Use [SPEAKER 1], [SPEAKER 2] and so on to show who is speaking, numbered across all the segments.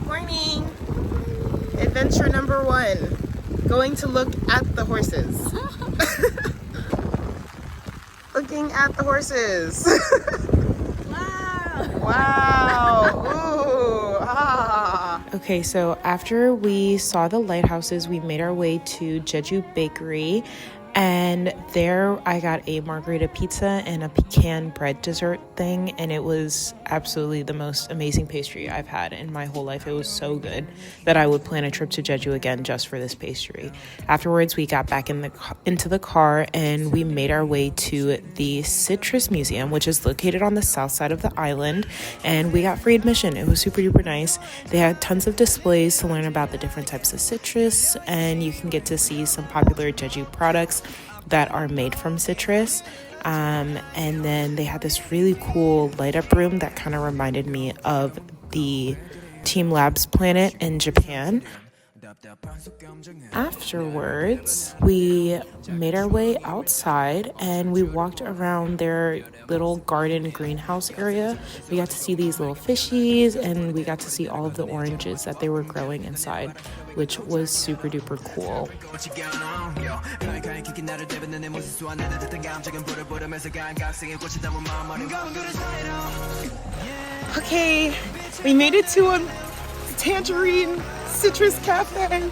[SPEAKER 1] Morning! Adventure number 1. Going to look at the horses. Looking at the horses.
[SPEAKER 2] Wow!
[SPEAKER 1] Wow! Ooh! Ah! Okay, so after we saw the lighthouses, we made our way to Jeju Bakery. And there I got a margarita pizza and a pecan bread dessert thing, and it was absolutely the most amazing pastry I've had in my whole life. It was so good that I would plan a trip to Jeju again just for this pastry. Afterwards, we got back into the car and we made our way to the Citrus Museum, which is located on the south side of the island, and we got free admission. It was super duper nice. They had tons of displays to learn about the different types of citrus, and you can get to see some popular Jeju products that are made from citrus. And then they had this really cool light up room that kind of reminded me of the Team Labs planet in Japan. Afterwards, we made our way outside and we walked around their little garden greenhouse area. We got to see these little fishies and we got to see all of the oranges that they were growing inside, which was super duper cool. Okay, we made it to a tangerine citrus cafe.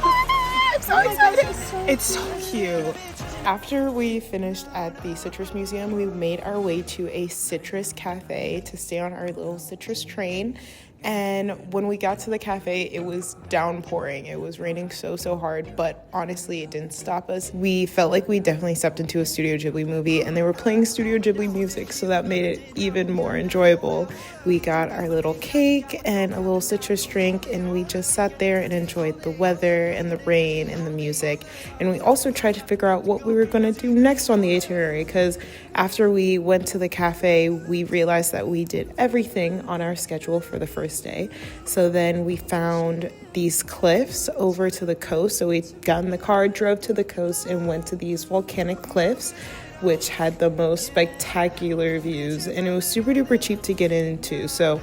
[SPEAKER 1] I'm so excited. It's so cute. After we finished at the Citrus Museum, we made our way to a citrus cafe to stay on our little citrus train. And when we got to the cafe, it was downpouring. It was raining so hard, but honestly, it didn't stop us. We felt like we definitely stepped into a Studio Ghibli movie, and they were playing Studio Ghibli music, so that made it even more enjoyable. We got our little cake and a little citrus drink, and we just sat there and enjoyed the weather and the rain and the music. And we also tried to figure out what we were going to do next on the itinerary, because after we went to the cafe, we realized that we did everything on our schedule for the first day. So then we found these cliffs over to the coast. So we got in the car, drove to the coast, and went to these volcanic cliffs, which had the most spectacular views. And it was super duper cheap to get into. So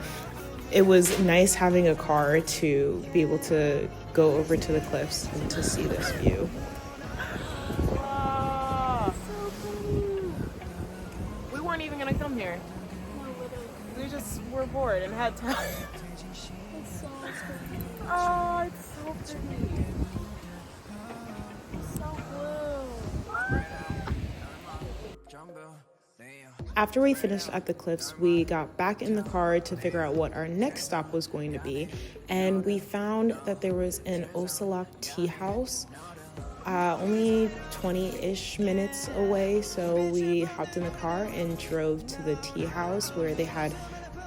[SPEAKER 1] it was nice having a car to be able to go over to the cliffs and to see this view. We weren't even gonna come here. We just were bored and had time.
[SPEAKER 2] It's so pretty.
[SPEAKER 1] Oh, it's so pretty.
[SPEAKER 2] It's so blue.
[SPEAKER 1] After we finished at the cliffs, we got back in the car to figure out what our next stop was going to be. And we found that there was an Osalak tea house only 20-ish minutes away. So we hopped in the car and drove to the tea house where they had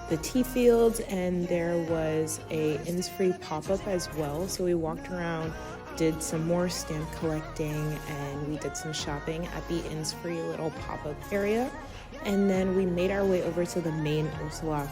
[SPEAKER 1] the tea fields, and there was a Innisfree pop-up as well. So we walked around, did some more stamp collecting, and we did some shopping at the Innisfree little pop-up area. And then we made our way over to the main Osalak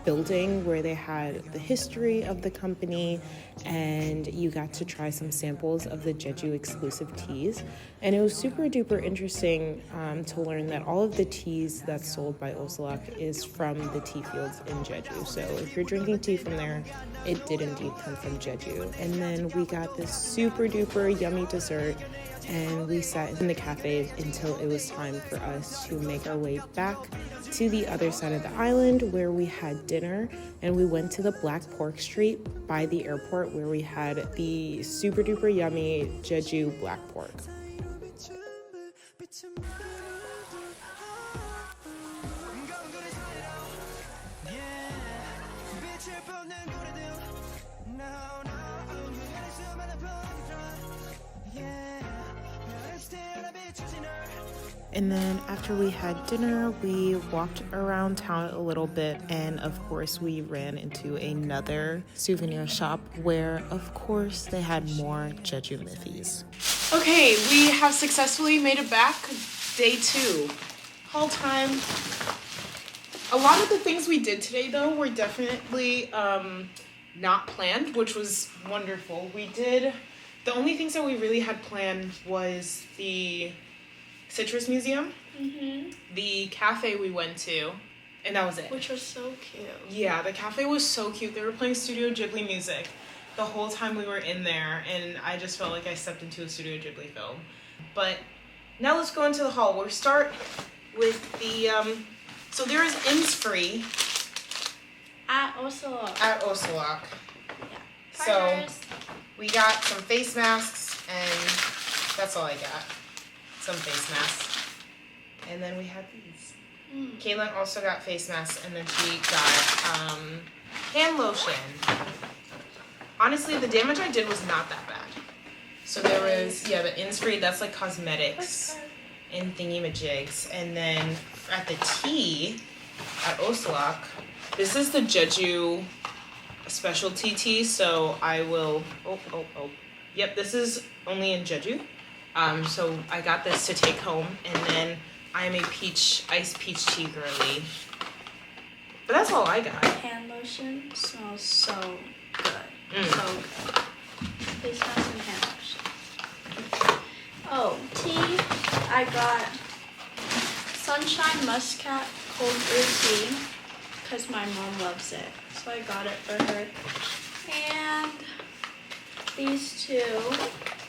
[SPEAKER 1] building where they had the history of the company, and you got to try some samples of the Jeju exclusive teas. And it was super duper interesting to learn that all of the teas that's sold by Osalak is from the tea fields in Jeju. So if you're drinking tea from there, it did indeed come from Jeju. And then we got this super duper yummy dessert, and we sat in the cafe until it was time for us to make our way back to the other side of the island where we had dinner. And we went to the Black Pork Street by the airport where we had the super duper yummy Jeju black pork. And then after we had dinner, we walked around town a little bit, and of course we ran into another souvenir shop where of course they had more Jeju Mithies. Okay, we have successfully made it back. Day 2. Whole time. A lot of the things we did today though were definitely not planned, which was wonderful. The only things that we really had planned was the Citrus Museum, the cafe we went to, And that was it.
[SPEAKER 2] Which was so cute.
[SPEAKER 1] Yeah, the cafe was so cute. They were playing Studio Ghibli music the whole time we were in there, and I just felt like I stepped into a Studio Ghibli film. But now let's go into the hall. We'll start with the, so there is Innisfree.
[SPEAKER 2] At Ocelot.
[SPEAKER 1] At Ocelot.
[SPEAKER 2] Yeah.
[SPEAKER 1] So
[SPEAKER 2] Partners.
[SPEAKER 1] we got some face masks, and that's all I got. Some face masks. And then we had these. Caitlin also got face masks, and then she got hand lotion. Honestly, the damage I did was not that bad. So there was, the Innisfree, that's like cosmetics and thingy-majigs. And then at the tea at Ocelot, this is the Jeju specialty tea, so I will, Yep, this is only in Jeju. So I got this to take home, and then I'm a iced peach tea girly. But that's all I got.
[SPEAKER 2] Hand lotion smells so good. So good. Face mask and hand lotion. Oh, tea. I got Sunshine Muscat cold brew tea because my mom loves it. So I got it for her. And these two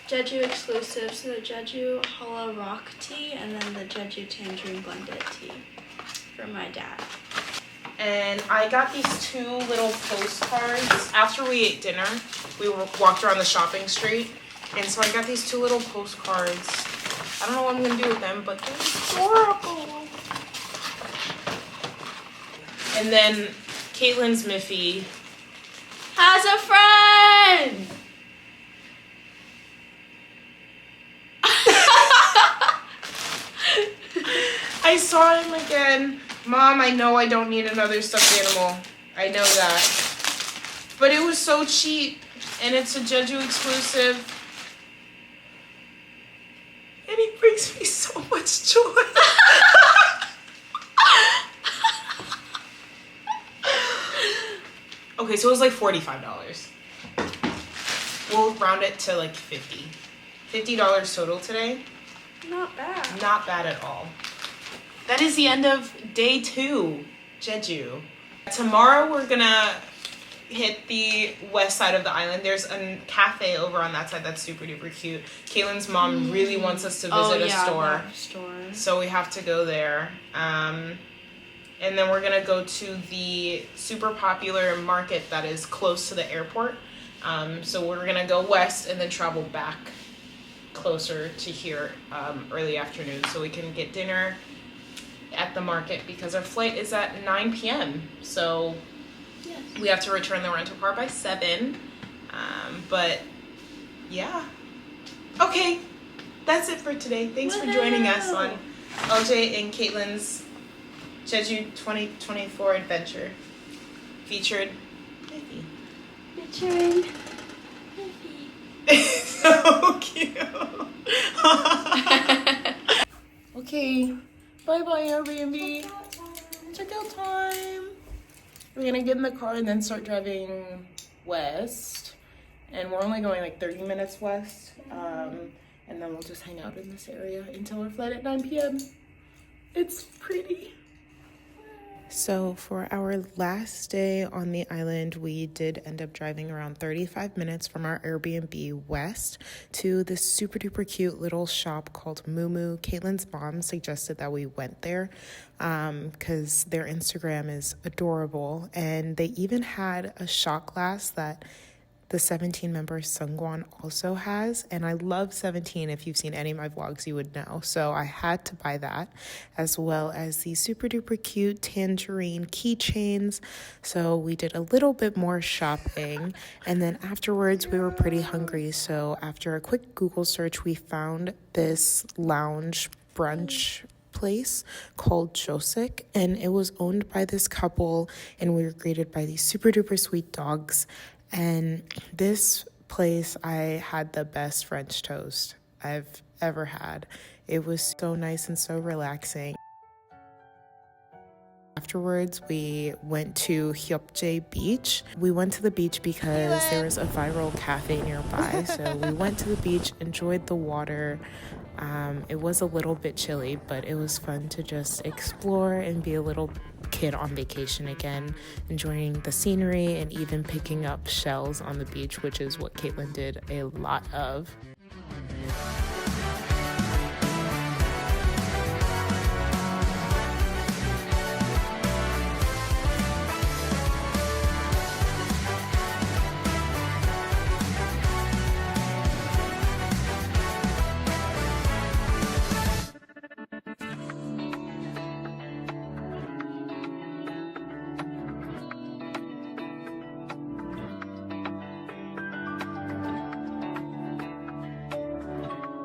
[SPEAKER 2] Jeju exclusives, so the Jeju Hollow Rock tea and then the Jeju Tangerine Blended tea for my dad.
[SPEAKER 1] And I got these two little postcards. After we ate dinner, we walked around the shopping street, and so I got these two little postcards. I don't know what I'm gonna do with them, but they're adorable. And then Caitlin's Miffy
[SPEAKER 2] Has a friend!
[SPEAKER 1] I saw him again. Mom, I know I don't need another stuffed animal. I know that. But it was so cheap, and it's a Jeju exclusive. And he brings me so much joy. Okay, so it was like $45. We'll round it to like $50. $50 total today.
[SPEAKER 2] Not bad.
[SPEAKER 1] Not bad at all. That is the end of day 2, Jeju. Tomorrow we're gonna hit the west side of the island. There's a cafe over on that side that's super duper cute. Caitlin's mom really wants us to visit a store. So we have to go there. And then we're gonna go to the super popular market that is close to the airport. So we're gonna go west and then travel back closer to here early afternoon so we can get dinner at the market because our flight is at 9 p.m. So
[SPEAKER 2] yes.
[SPEAKER 1] We have to return the rental car by 7. But yeah. Okay, that's it for today. Thanks for joining us on LJ and Caitlin's Jeju 2024 adventure. Featuring
[SPEAKER 2] Miffy.
[SPEAKER 1] So cute. Okay. Bye-bye, Airbnb. Checkout time. We're gonna get in the car and then start driving west. And we're only going like 30 minutes west. And then we'll just hang out in this area until our flight at 9 p.m. It's pretty. So for our last day on the island, we did end up driving around 35 minutes from our Airbnb west to this super duper cute little shop called Moo. Caitlin's mom suggested that we went there because their Instagram is adorable, and they even had a shot glass that the 17 member Sungwon also has, and I love 17. If you've seen any of my vlogs, you would know. So I had to buy that, as well as these super duper cute tangerine keychains. So we did a little bit more shopping, and then afterwards we were pretty hungry. So after a quick Google search, we found this lounge brunch place called Josik, and it was owned by this couple, and we were greeted by these super duper sweet dogs. And this place, I had the best French toast I've ever had. It was so nice and so relaxing. Afterwards, we went to Hyopjae Beach. We went to the beach because there was a viral cafe nearby. So we went to the beach, enjoyed the water. It was a little bit chilly, but it was fun to just explore and be a little kid on vacation again, enjoying the scenery and even picking up shells on the beach, which is what Caitlin did a lot of.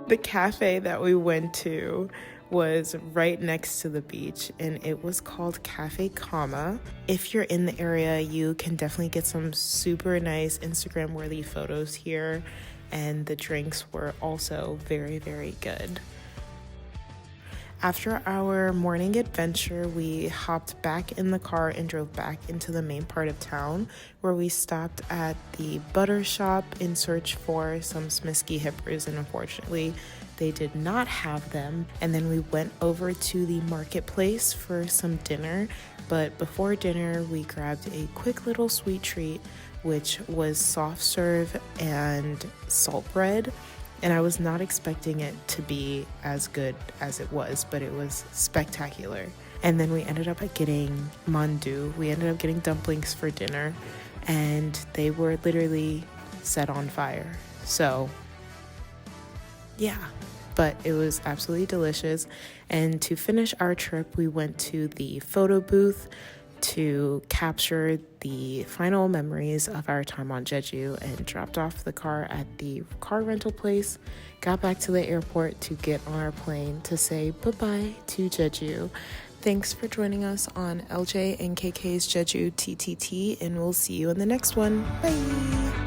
[SPEAKER 1] The cafe that we went to was right next to the beach, and it was called Cafe Kama. If you're in the area, you can definitely get some super nice Instagram worthy photos here, and the drinks were also very, very good. After our morning adventure, we hopped back in the car and drove back into the main part of town, where we stopped at the butter shop in search for some Smisky Hippers, and unfortunately they did not have them. And then we went over to the marketplace for some dinner, but before dinner we grabbed a quick little sweet treat, which was soft serve and salt bread. And I was not expecting it to be as good as it was, but it was spectacular. And then we ended up getting mandu. We ended up getting dumplings for dinner, and they were literally set on fire. So, yeah, but it was absolutely delicious. And to finish our trip, we went to the photo booth to capture the final memories of our time on Jeju, and dropped off the car at the car rental place, got back to the airport to get on our plane to say bye-bye to Jeju. Thanks for joining us on LJ and KK's Jeju TTT, and we'll see you in the next one. Bye!